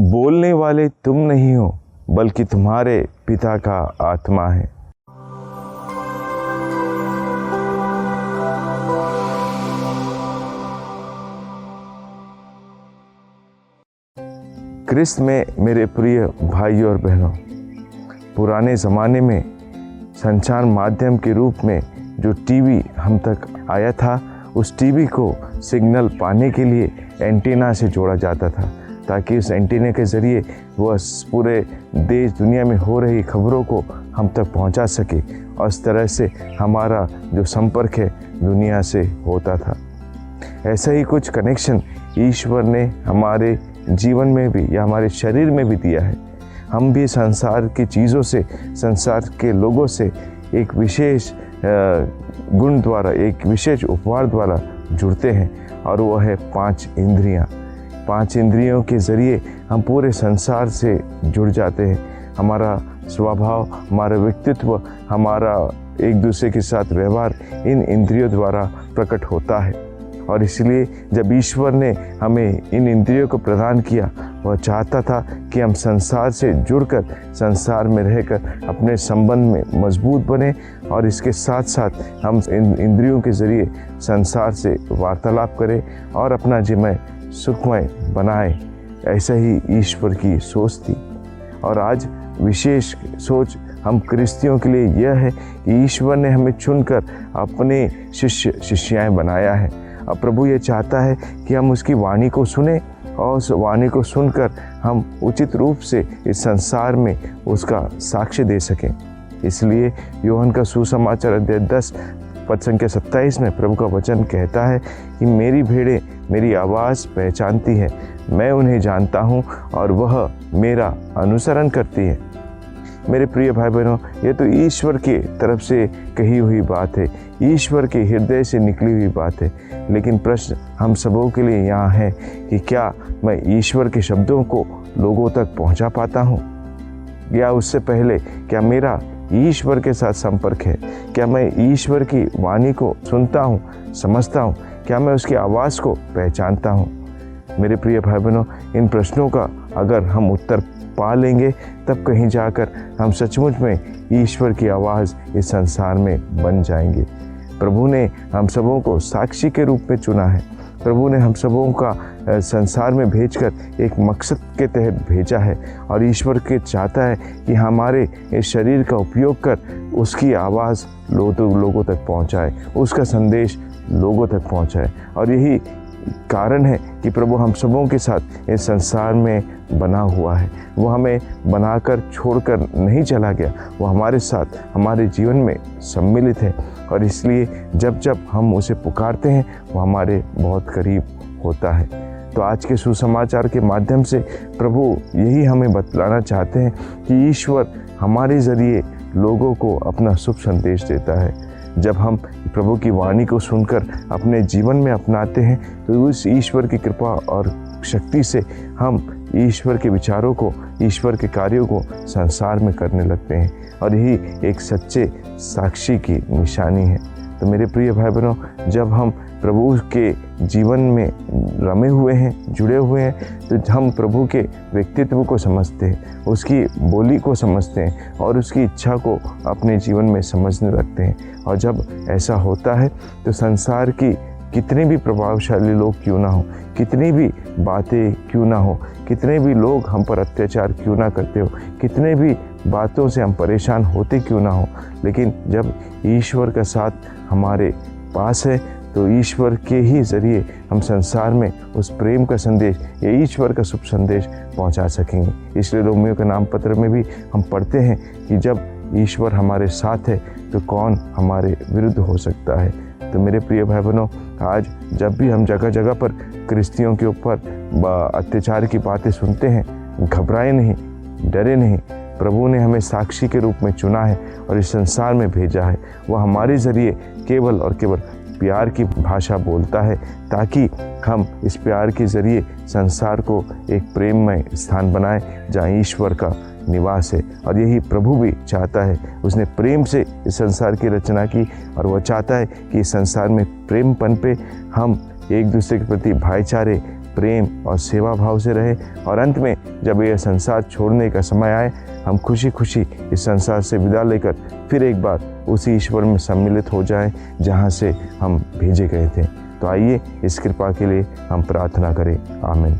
बोलने वाले तुम नहीं हो, बल्कि तुम्हारे पिता का आत्मा है। क्रिस्त में मेरे प्रिय भाइयों और बहनों, पुराने ज़माने में संचार माध्यम के रूप में जो टीवी हम तक आया था, उस टीवी को सिग्नल पाने के लिए एंटीना से जोड़ा जाता था, ताकि उस एंटीना के ज़रिए वह पूरे देश दुनिया में हो रही खबरों को हम तक पहुंचा सके, और इस तरह से हमारा जो संपर्क है दुनिया से होता था। ऐसा ही कुछ कनेक्शन ईश्वर ने हमारे जीवन में भी या हमारे शरीर में भी दिया है। हम भी संसार की चीज़ों से, संसार के लोगों से एक विशेष गुण द्वारा, एक विशेष उपहार द्वारा जुड़ते हैं, और वो है 5 इंद्रियां। 5 इंद्रियों के ज़रिए हम पूरे संसार से जुड़ जाते हैं। हमारा स्वभाव, हमारा व्यक्तित्व, हमारा एक दूसरे के साथ व्यवहार इन इंद्रियों द्वारा प्रकट होता है। और इसलिए जब ईश्वर ने हमें इन इंद्रियों को प्रदान किया, वह चाहता था कि हम संसार से जुड़कर, संसार में रहकर अपने संबंध में मजबूत बने, और इसके साथ साथ हम इन इंद्रियों के ज़रिए संसार से वार्तालाप करें और अपना जीवन सुखमय बनाए। ऐसा ही ईश्वर की सोच थी। और आज विशेष सोच हम क्रिस्तियों के लिए यह है कि ईश्वर ने हमें चुनकर अपने शिष्याएं बनाया है। अब प्रभु ये चाहता है कि हम उसकी वाणी को सुने, और उस वाणी को सुनकर हम उचित रूप से इस संसार में उसका साक्ष्य दे सकें। इसलिए यूहन्ना का सुसमाचार अध्याय 10 पद संख्या 27 में प्रभु का वचन कहता है कि मेरी भेड़ें मेरी आवाज़ पहचानती है, मैं उन्हें जानता हूँ और वह मेरा अनुसरण करती है। मेरे प्रिय भाई बहनों, ये तो ईश्वर के तरफ से कही हुई बात है, ईश्वर के हृदय से निकली हुई बात है। लेकिन प्रश्न हम सबों के लिए यहाँ है कि क्या मैं ईश्वर के शब्दों को लोगों तक पहुँचा पाता हूँ, या उससे पहले क्या मेरा ईश्वर के साथ संपर्क है? क्या मैं ईश्वर की वाणी को सुनता हूँ, समझता हूँ? क्या मैं उसकी आवाज़ को पहचानता हूँ? मेरे प्रिय भाई बहनों, इन प्रश्नों का अगर हम उत्तर पा लेंगे, तब कहीं जाकर हम सचमुच में ईश्वर की आवाज़ इस संसार में बन जाएंगे। प्रभु ने हम सबों को साक्षी के रूप में चुना है। प्रभु ने हम सबों का संसार में भेजकर एक मकसद के तहत भेजा है, और ईश्वर के चाहता है कि हमारे इस शरीर का उपयोग कर उसकी आवाज़ लोगों तक पहुंचाए, उसका संदेश लोगों तक पहुंचाए। और यही कारण है कि प्रभु हम सबों के साथ इस संसार में बना हुआ है। वो हमें बनाकर छोड़कर नहीं चला गया, वो हमारे साथ हमारे जीवन में सम्मिलित है, और इसलिए जब जब हम उसे पुकारते हैं वो हमारे बहुत करीब होता है। तो आज के सुसमाचार के माध्यम से प्रभु यही हमें बतलाना चाहते हैं कि ईश्वर हमारे ज़रिए लोगों को अपना शुभ संदेश देता है। जब हम प्रभु की वाणी को सुनकर अपने जीवन में अपनाते हैं, तो उस ईश्वर की कृपा और शक्ति से हम ईश्वर के विचारों को, ईश्वर के कार्यों को संसार में करने लगते हैं, और यही एक सच्चे साक्षी की निशानी है। तो मेरे प्रिय भाई बहनों, जब हम प्रभु के जीवन में रमे हुए हैं, जुड़े हुए हैं, तो हम प्रभु के व्यक्तित्व को समझते हैं, उसकी बोली को समझते हैं, और उसकी इच्छा को अपने जीवन में समझने लगते हैं। और जब ऐसा होता है तो संसार की कितने भी प्रभावशाली लोग क्यों ना हो, कितनी भी बातें क्यों ना हो, कितने भी लोग हम पर अत्याचार क्यों ना करते हो, कितने भी बातों से हम परेशान होते क्यों ना हो, लेकिन जब ईश्वर का साथ हमारे पास है, तो ईश्वर के ही ज़रिए हम संसार में उस प्रेम का संदेश, या ईश्वर का शुभ संदेश पहुंचा सकेंगे। इसलिए रोमियो के नाम पत्र में भी हम पढ़ते हैं कि जब ईश्वर हमारे साथ है तो कौन हमारे विरुद्ध हो सकता है। तो मेरे प्रिय भाई बहनों, आज जब भी हम जगह जगह पर क्रिस्तियों के ऊपर अत्याचार की बातें सुनते हैं, घबराए नहीं, डरे नहीं। प्रभु ने हमें साक्षी के रूप में चुना है और इस संसार में भेजा है। वह हमारे ज़रिए केवल और केवल प्यार की भाषा बोलता है, ताकि हम इस प्यार के ज़रिए संसार को एक प्रेममय स्थान बनाएं जहाँ ईश्वर का निवास है। और यही प्रभु भी चाहता है। उसने प्रेम से इस संसार की रचना की, और वह चाहता है कि इस संसार में प्रेम पनपे, हम एक दूसरे के प्रति भाईचारे, प्रेम और सेवा भाव से रहे, और अंत में जब यह संसार छोड़ने का समय आए, हम खुशी खुशी इस संसार से विदा लेकर फिर एक बार उसी ईश्वर में सम्मिलित हो जाएं जहां से हम भेजे गए थे। तो आइए इस कृपा के लिए हम प्रार्थना करें। आमीन।